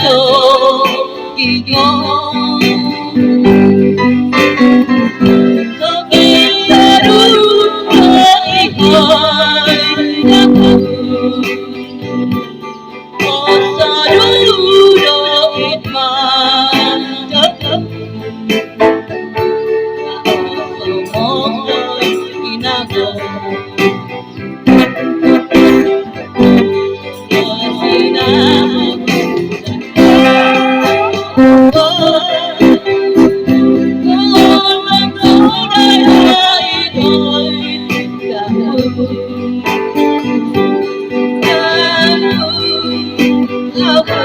cho kỳ ngon có khi ta đúng với hỏi đã buồn có sao đúng đôi mà chất thấp một đời khi nào Hãy subscribe